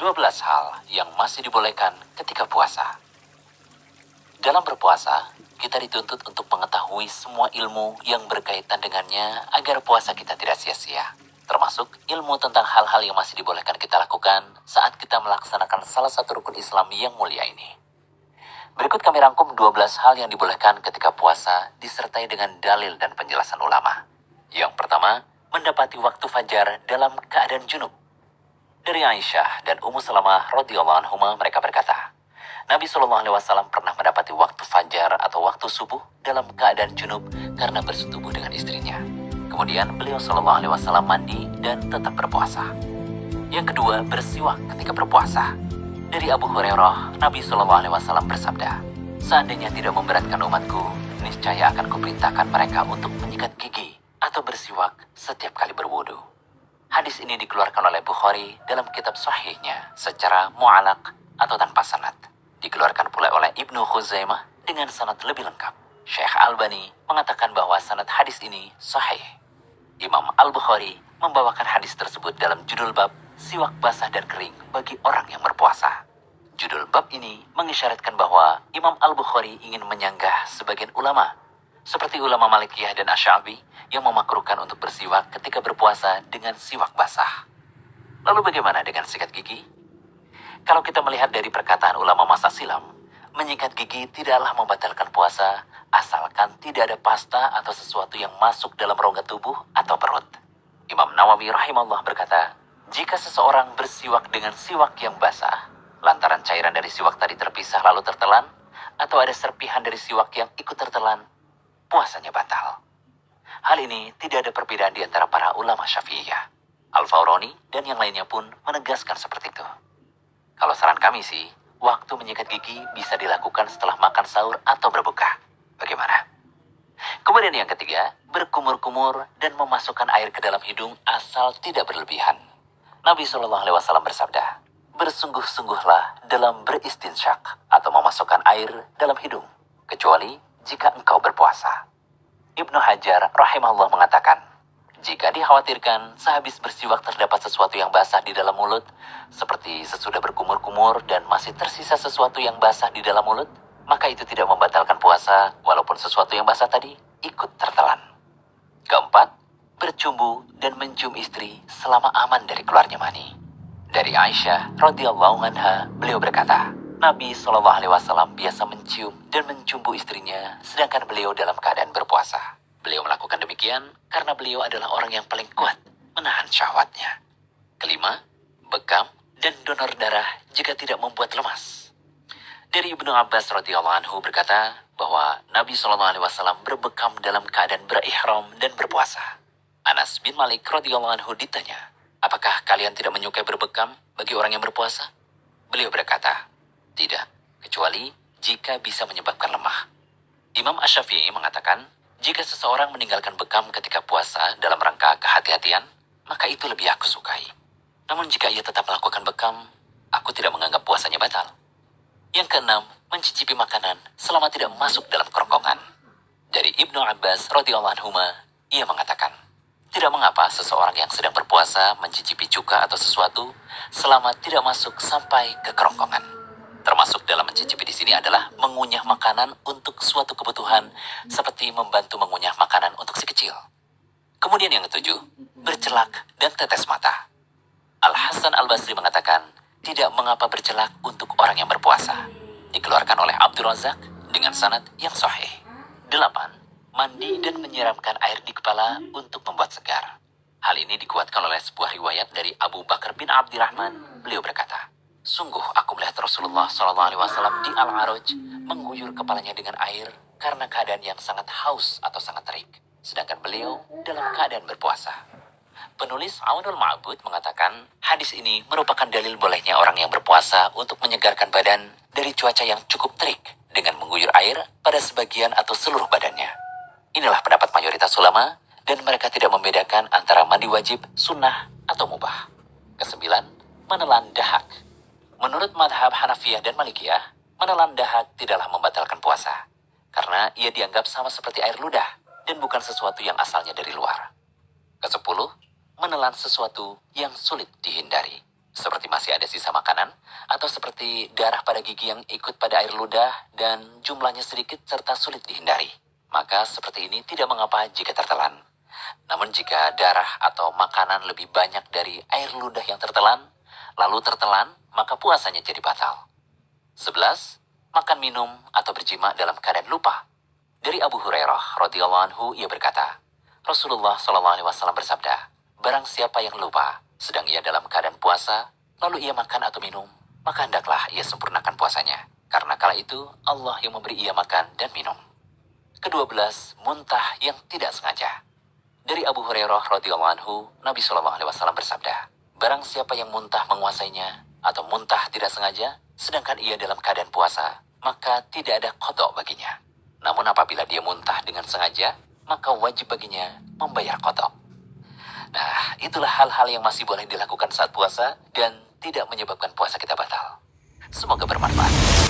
12 hal yang masih dibolehkan ketika puasa. Dalam berpuasa, kita dituntut untuk mengetahui semua ilmu yang berkaitan dengannya agar puasa kita tidak sia-sia. Termasuk ilmu tentang hal-hal yang masih dibolehkan kita lakukan saat kita melaksanakan salah satu rukun Islam yang mulia ini. Berikut kami rangkum 12 hal yang dibolehkan ketika puasa disertai dengan dalil dan penjelasan ulama. Yang pertama, mendapati waktu fajar dalam keadaan junub. Dari Aisyah dan Ummu Salamah radhiyallahu anhuma mereka berkata, Nabi SAW pernah mendapati waktu fajar atau waktu subuh dalam keadaan junub karena bersetubuh dengan istrinya. Kemudian beliau SAW mandi dan tetap berpuasa. Yang kedua, bersiwak ketika berpuasa. Dari Abu Hurairah, Nabi SAW bersabda, seandainya tidak memberatkan umatku, niscaya akan kuperintahkan mereka untuk menyikat gigi atau bersiwak setiap kali berwudu. Hadis ini dikeluarkan oleh Bukhari dalam kitab sahihnya secara mu'alaq atau tanpa sanad. Dikeluarkan pula oleh Ibnu Khuzaimah dengan sanad lebih lengkap. Syekh Albani mengatakan bahwa sanad hadis ini sahih. Imam Al-Bukhari membawakan hadis tersebut dalam judul bab siwak basah dan kering bagi orang yang berpuasa. Judul bab ini mengisyaratkan bahwa Imam Al-Bukhari ingin menyanggah sebagian ulama, seperti ulama Malikiyah dan Asy'abi yang memakruhkan untuk bersiwak ketika berpuasa dengan siwak basah. Lalu bagaimana dengan sikat gigi? Kalau kita melihat dari perkataan ulama masa silam, menyikat gigi tidaklah membatalkan puasa asalkan tidak ada pasta atau sesuatu yang masuk dalam rongga tubuh atau perut. Imam Nawawi rahimahullah berkata, jika seseorang bersiwak dengan siwak yang basah, lantaran cairan dari siwak tadi terpisah lalu tertelan, atau ada serpihan dari siwak yang ikut tertelan, puasanya batal. Hal ini tidak ada perbedaan di antara para ulama Syafi'iyah. Al-Fawroni dan yang lainnya pun menegaskan seperti itu. Kalau saran kami sih, waktu menyikat gigi bisa dilakukan setelah makan sahur atau berbuka. Bagaimana? Kemudian yang ketiga, berkumur-kumur dan memasukkan air ke dalam hidung asal tidak berlebihan. Nabi SAW bersabda, bersungguh-sungguhlah dalam beristinsyak atau memasukkan air dalam hidung, kecuali jika engkau berpuasa. Ibnu Hajar rahimahullah mengatakan, jika dikhawatirkan sehabis bersiwak terdapat sesuatu yang basah di dalam mulut, seperti sesudah berkumur-kumur dan masih tersisa sesuatu yang basah di dalam mulut, maka itu tidak membatalkan puasa walaupun sesuatu yang basah tadi ikut tertelan. Keempat, bercumbu dan mencium istri selama aman dari keluarnya mani. Dari Aisyah radhiyallahu anha, beliau berkata, Nabi SAW biasa mencium dan mencumbu istrinya sedangkan beliau dalam keadaan berpuasa. Beliau melakukan demikian karena beliau adalah orang yang paling kuat menahan syahwatnya. Kelima, bekam dan donor darah jika tidak membuat lemas. Dari Ibnu Abbas radhiyallahu anhu berkata bahwa Nabi SAW berbekam dalam keadaan berihram dan berpuasa. Anas bin Malik radhiyallahu anhu ditanya, apakah kalian tidak menyukai berbekam bagi orang yang berpuasa? Beliau berkata, tidak, kecuali jika bisa menyebabkan lemah. Imam Asy-Syafi'i mengatakan, jika seseorang meninggalkan bekam ketika puasa dalam rangka kehati-hatian, maka itu lebih aku sukai. Namun jika ia tetap melakukan bekam, aku tidak menganggap puasanya batal. Yang keenam, mencicipi makanan selama tidak masuk dalam kerongkongan. Dari Ibnu Abbas radhiyallahu anhu, ia mengatakan, tidak mengapa seseorang yang sedang berpuasa mencicipi cuka atau sesuatu selama tidak masuk sampai ke kerongkongan. Termasuk dalam mencicipi di sini adalah mengunyah makanan untuk suatu kebutuhan, seperti membantu mengunyah makanan untuk si kecil. Kemudian yang ketujuh, bercelak dan tetes mata. Al-Hasan Al-Basri mengatakan, tidak mengapa bercelak untuk orang yang berpuasa. Dikeluarkan oleh Abdul Razak dengan sanad yang sahih. 8. Mandi dan menyiramkan air di kepala untuk membuat segar. Hal ini dikuatkan oleh sebuah riwayat dari Abu Bakar bin Abdurrahman. Beliau berkata, sungguh aku melihat Rasulullah SAW di Al-Araj mengguyur kepalanya dengan air karena keadaan yang sangat haus atau sangat terik, sedangkan beliau dalam keadaan berpuasa. Penulis Aunul Ma'bud mengatakan, hadis ini merupakan dalil bolehnya orang yang berpuasa untuk menyegarkan badan dari cuaca yang cukup terik dengan mengguyur air pada sebagian atau seluruh badannya. Inilah pendapat mayoritas ulama dan mereka tidak membedakan antara mandi wajib, sunnah, atau mubah. Kesembilan, menelan dahak. Menurut madhab Hanafiyah dan Malikiyah, menelan dahak tidaklah membatalkan puasa, karena ia dianggap sama seperti air ludah dan bukan sesuatu yang asalnya dari luar. Kesepuluh, menelan sesuatu yang sulit dihindari. seperti masih ada sisa makanan, atau seperti darah pada gigi yang ikut pada air ludah dan jumlahnya sedikit serta sulit dihindari. Maka seperti ini tidak mengapa jika tertelan. Namun jika darah atau makanan lebih banyak dari air ludah yang tertelan, lalu tertelan, maka puasanya jadi batal. 11. Makan minum atau berjima dalam keadaan lupa. Dari Abu Hurairah radhiyallahu anhu ia berkata, Rasulullah SAW bersabda, barang siapa yang lupa, sedang ia dalam keadaan puasa, lalu ia makan atau minum, maka hendaklah ia sempurnakan puasanya. Karena kala itu Allah yang memberi ia makan dan minum. Ke-12, muntah yang tidak sengaja. Dari Abu Hurairah radhiyallahu anhu, Nabi SAW bersabda, barang siapa yang muntah menguasainya atau muntah tidak sengaja, sedangkan ia dalam keadaan puasa, maka tidak ada qada baginya. Namun apabila dia muntah dengan sengaja, maka wajib baginya membayar qada. Nah, itulah hal-hal yang masih boleh dilakukan saat puasa dan tidak menyebabkan puasa kita batal. Semoga bermanfaat.